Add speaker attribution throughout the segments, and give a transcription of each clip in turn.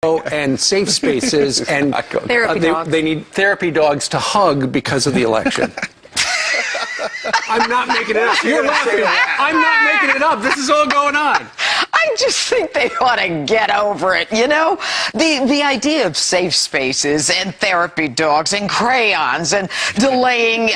Speaker 1: and safe spaces, and they need therapy dogs to hug because of the election. I'm not making it up. You're laughing. I'm not making it up. This is all going on.
Speaker 2: I just think they ought to get over it, you know? The idea of safe spaces and therapy dogs and crayons and delaying,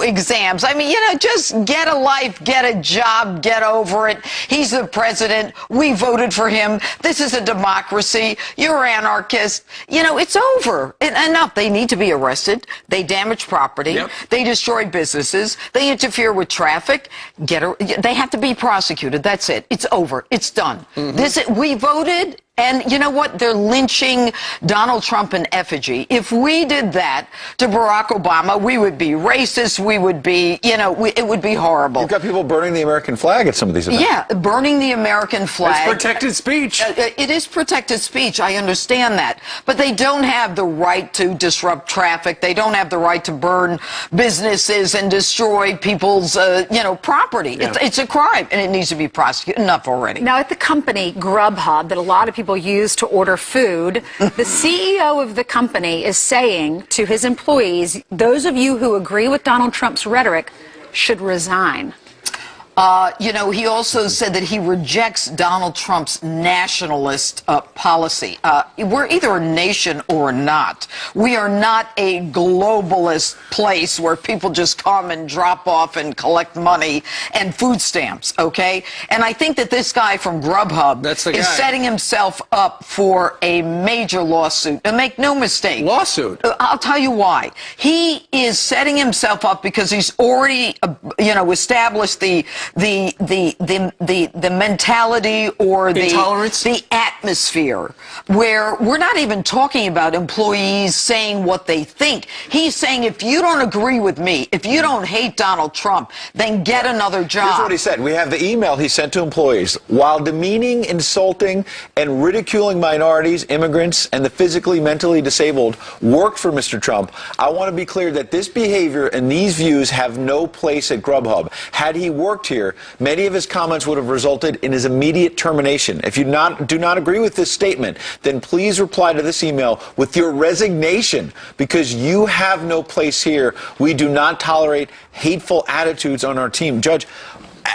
Speaker 2: exams. I mean, just get a life, get a job, get over it. He's the president. We voted for him. This is a democracy. You're anarchist. It's over. Enough. They need to be arrested. They damage property. Yep. They destroy businesses. They interfere with traffic. They have to be prosecuted. That's it. It's over. It's done. Mm-hmm. We voted, and you know what? They're lynching Donald Trump in effigy. If we did that to Barack Obama, we would be racist. We would be, it would be horrible.
Speaker 3: You've got people burning the American flag at some of these events.
Speaker 2: Yeah, burning the American flag.
Speaker 1: It's protected speech.
Speaker 2: It is protected speech. I understand that. But they don't have the right to disrupt traffic. They don't have the right to burn businesses and destroy people's, property. Yeah. It's a crime, and it needs to be prosecuted. Enough already.
Speaker 4: Now, at the company Grubhub, that a lot of people use to order food, the CEO of the company is saying to his employees, those of you who agree with Donald Trump's rhetoric should resign.
Speaker 2: He also said that he rejects Donald Trump's nationalist policy. We're either a nation or not. We are not a globalist place where people just come and drop off and collect money and food stamps, okay? And I think that this guy from Grubhub is setting himself up for a major lawsuit. And make no mistake.
Speaker 1: Lawsuit?
Speaker 2: I'll tell you why. He is setting himself up because he's already, established the mentality or the atmosphere where we're not even talking about employees saying what they think. He's saying, if you don't agree with me, if you don't hate Donald Trump, then get another job.
Speaker 3: Here's what he said. We have the email he sent to employees. While demeaning, insulting, and ridiculing minorities, immigrants, and the physically, mentally disabled worked for Mr. Trump, I want to be clear that this behavior and these views have no place at Grubhub. Had he worked here, many of his comments would have resulted in his immediate termination. If you do not agree with this statement, then please reply to this email with your resignation, because you have no place here. We do not tolerate hateful attitudes on our team. Judge,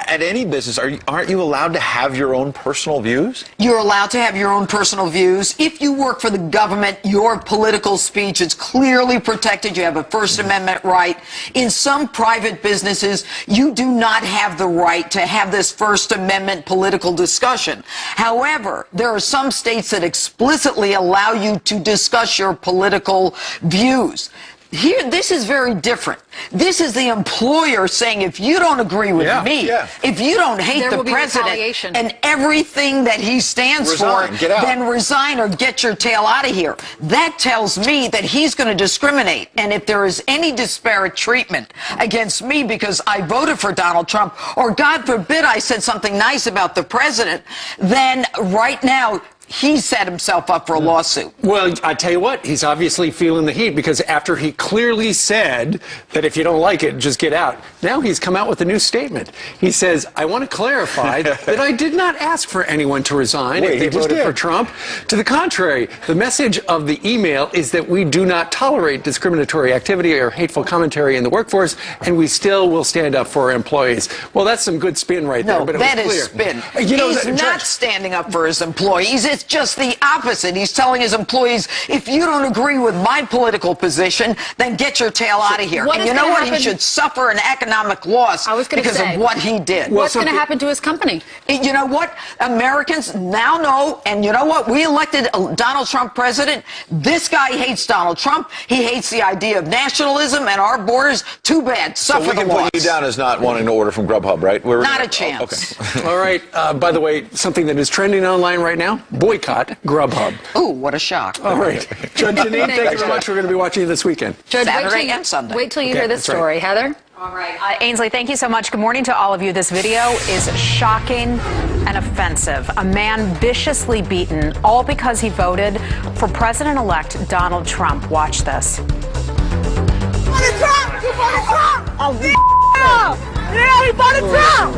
Speaker 3: at any business, aren't you allowed to have your own personal views?
Speaker 2: You're allowed to have your own personal views. If you work for the government, your political speech is clearly protected. You have a First Amendment right. In some private businesses, you do not have the right to have this First Amendment political discussion. However, there are some states that explicitly allow you to discuss your political views. Here, this is very different. This is the employer saying, if you don't agree with me, if you don't hate the president and everything that he stands for, then resign or get your tail out of here. That tells me that he's going to discriminate. And if there is any disparate treatment against me because I voted for Donald Trump, or God forbid I said something nice about the president, then right now, he set himself up for a lawsuit.
Speaker 1: Well, I tell you what, he's obviously feeling the heat, because after he clearly said that if you don't like it, just get out, now he's come out with a new statement. He says, I want to clarify that I did not ask for anyone to resign if they voted for Trump. To the contrary, the message of the email is that we do not tolerate discriminatory activity or hateful commentary in the workforce, and we still will stand up for our employees. Well, that's some good spin right there, but it was clear.
Speaker 2: That is spin. He's not standing up for his employees. It's just the opposite. He's telling his employees, if you don't agree with my political position, then get your tail out of here. And you know what? He should suffer an economic loss because of what he did.
Speaker 4: What's going to happen to his company?
Speaker 2: You know what? Americans now know, and you know what? We elected Donald Trump president. This guy hates Donald Trump. He hates the idea of nationalism and our borders. Too bad. Suffer the loss.
Speaker 3: So we can put you down as not wanting to order from Grubhub, right?
Speaker 2: Not a chance.
Speaker 3: Okay.
Speaker 1: All right. By the way, something that is trending online right now, boycott Grubhub.
Speaker 2: Ooh, what a shock.
Speaker 1: All right. Judge Jeanine, thank you very much. We're going to be watching you this weekend.
Speaker 4: Judge,
Speaker 2: Saturday and Sunday.
Speaker 4: Wait till you hear this story. Right. Heather?
Speaker 5: All right. Ainsley, thank you so much. Good morning to all of you. This video is shocking and offensive. A man viciously beaten, all because he voted for President-elect Donald Trump. Watch this.
Speaker 6: You voted Trump! You voted Trump! Oh, yeah, he voted Trump!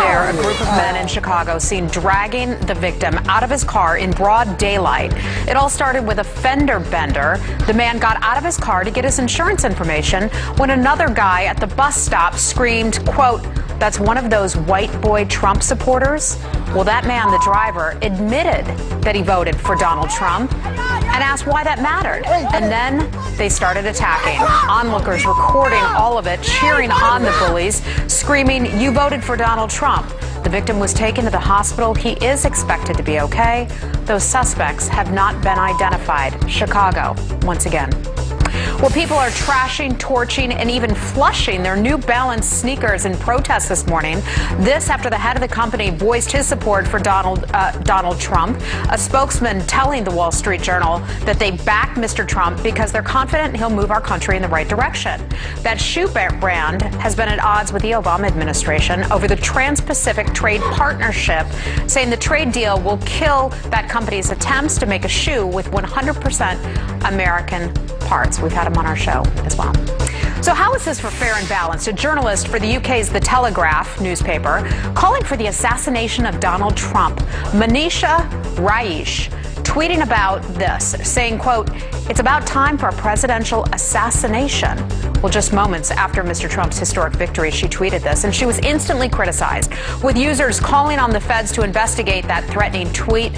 Speaker 5: There, a group of men in Chicago seen dragging the victim out of his car in broad daylight. It all started with a fender bender. The man got out of his car to get his insurance information when another guy at the bus stop screamed, quote, "That's one of those white boy Trump supporters." Well, that man, the driver, admitted that he voted for Donald Trump and asked why that mattered. And then they started attacking. Onlookers recording all of it, cheering on the bullies, screaming, "You voted for Donald Trump." The victim was taken to the hospital. He is expected to be okay. Those suspects have not been identified. Chicago, once again. Well, people are trashing, torching, and even flushing their New Balance sneakers in protest this morning. This after the head of the company voiced his support for Donald Trump. A spokesman telling the Wall Street Journal that they back Mr. Trump because they're confident he'll move our country in the right direction. That shoe brand has been at odds with the Obama administration over the Trans-Pacific Trade Partnership, saying the trade deal will kill that company's attempts to make a shoe with 100% American parts. We've had him on our show as well. So how is this for fair and balanced? A journalist for the UK's The Telegraph newspaper calling for the assassination of Donald Trump, Manisha Raish, tweeting about this, saying, quote, "It's about time for a presidential assassination." Well, just moments after Mr. Trump's historic victory, she tweeted this, and she was instantly criticized, with users calling on the feds to investigate that threatening tweet.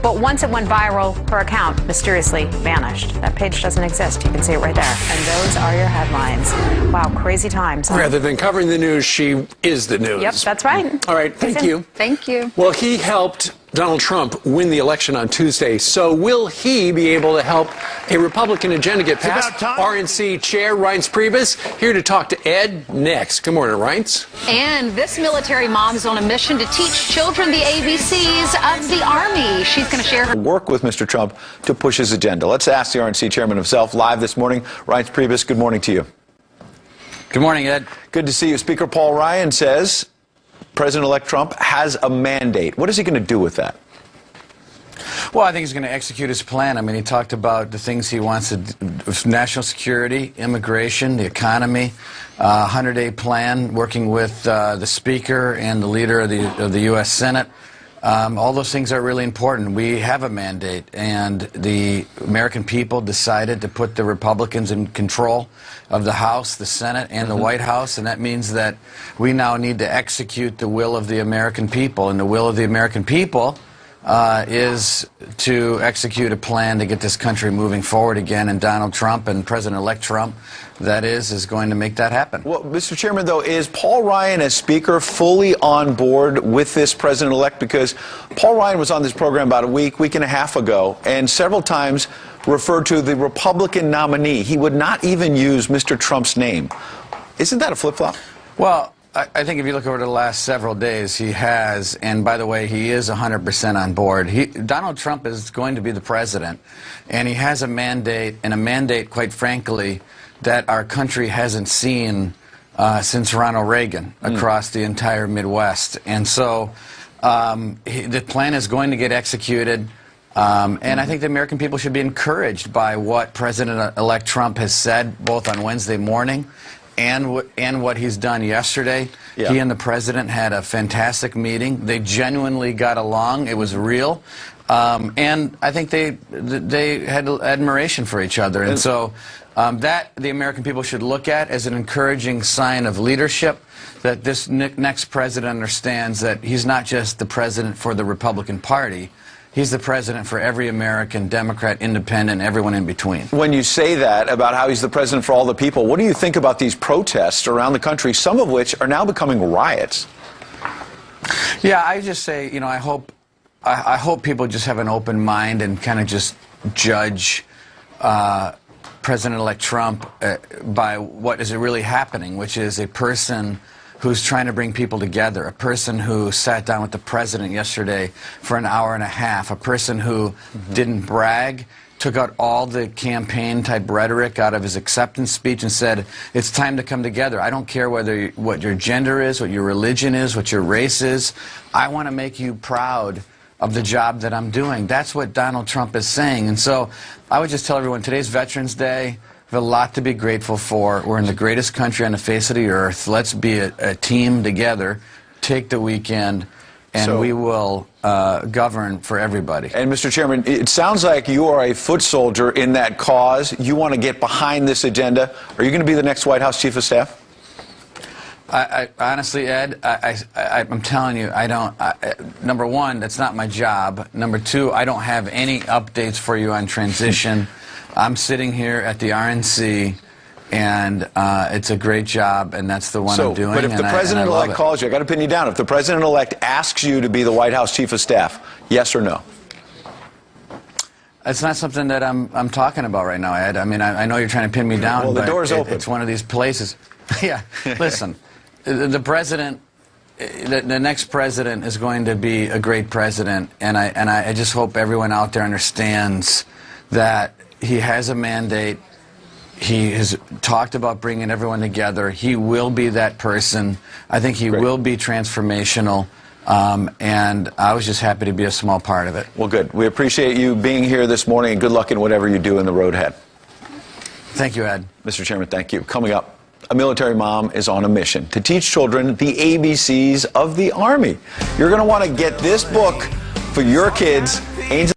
Speaker 5: But once it went viral, her account mysteriously vanished. That page doesn't exist. You can see it right there. And those are your headlines. Wow, crazy times.
Speaker 1: Rather than covering the news, she is the news.
Speaker 5: Yep, that's right.
Speaker 1: All right, thank you.
Speaker 4: Thank you.
Speaker 1: Well, he helped Donald Trump win the election on Tuesday. So will he be able to help a Republican agenda get passed? RNC Chair Reince Priebus here to talk to Ed next. Good morning, Reince.
Speaker 4: And this military mom is on a mission to teach children the ABCs of the Army. She's going to share her
Speaker 3: Work with Mr. Trump to push his agenda. Let's ask the RNC chairman himself live this morning. Reince Priebus, good morning to you.
Speaker 7: Good morning, Ed.
Speaker 3: Good to see you. Speaker Paul Ryan says President-elect Trump has a mandate. What is he going to do with that?
Speaker 7: Well, I think he's going to execute his plan. I mean, he talked about the things he wants to do: national security, immigration, the economy, 100-day plan, working with the Speaker and the leader of the U.S. Senate. All those things are really important. We have a mandate, and the American people decided to put the Republicans in control of the House, the Senate, and the White House, and that means that we now need to execute the will of the American people, and the will of the American people is to execute a plan to get this country moving forward again, and Donald Trump and President-elect Trump, that is going to make that happen.
Speaker 3: Well, Mr. Chairman, though, is Paul Ryan as Speaker fully on board with this President-elect? Because Paul Ryan was on this program about a week and a half ago, and several times referred to the Republican nominee. He would not even use Mr. Trump's name. Isn't that a flip-flop?
Speaker 7: Well, I think if you look over the last several days, he has, and by the way, he is 100% on board. Donald Trump is going to be the president, and he has a mandate, quite frankly, that our country hasn't seen since Ronald Reagan across the entire Midwest. And so the plan is going to get executed, and I think the American people should be encouraged by what President-elect Trump has said, both on Wednesday morning and what he's done yesterday. Yeah. He and the president had a fantastic meeting. They genuinely got along. It was real. And I think they had admiration for each other. And so that the American people should look at as an encouraging sign of leadership, that this next president understands that he's not just the president for the Republican Party. He's the president for every American, Democrat, Independent, everyone in between.
Speaker 3: When you say that about how he's the president for all the people, what do you think about these protests around the country, some of which are now becoming riots?
Speaker 7: Yeah, I just say, you know, I hope people just have an open mind and kind of just judge President-elect Trump by what is really happening, which is a person who's trying to bring people together, a person who sat down with the president yesterday for an hour and a half, a person who didn't brag, took out all the campaign-type rhetoric out of his acceptance speech and said, it's time to come together. I don't care what your gender is, what your religion is, what your race is. I want to make you proud of the job that I'm doing. That's what Donald Trump is saying. And so I would just tell everyone, today's Veterans Day. We have a lot to be grateful for. We're in the greatest country on the face of the earth. Let's be a team together. Take the weekend. and we will govern for everybody.
Speaker 3: And Mr. Chairman, it sounds like you are a foot soldier in that cause. You want to get behind this agenda. Are you going to be the next White House Chief of Staff?
Speaker 7: I honestly, Ed, I'm telling you, I don't. Number one, that's not my job. Number two, I don't have any updates for you on transition. I'm sitting here at the RNC, and it's a great job, and that's the one I'm doing.
Speaker 3: But if the president-elect calls you, I got to pin you down. If the president-elect asks you to be the White House Chief of Staff, yes or no?
Speaker 7: It's not something that I'm talking about right now, Ed. I mean, I know you're trying to pin me down.
Speaker 3: Well, the
Speaker 7: but
Speaker 3: door's open.
Speaker 7: It's one of these places. Yeah, listen. The president, the next president is going to be a great president, and I just hope everyone out there understands that he has a mandate. He has talked about bringing everyone together. He will be that person. I think he will be transformational, and I was just happy to be a small part of it.
Speaker 3: Well, good. We appreciate you being here this morning, and good luck in whatever you do in the road ahead.
Speaker 7: Thank you, Ed.
Speaker 3: Mr. Chairman, thank you. Coming up, a military mom is on a mission to teach children the ABCs of the Army. You're going to want to get this book for your kids. Angel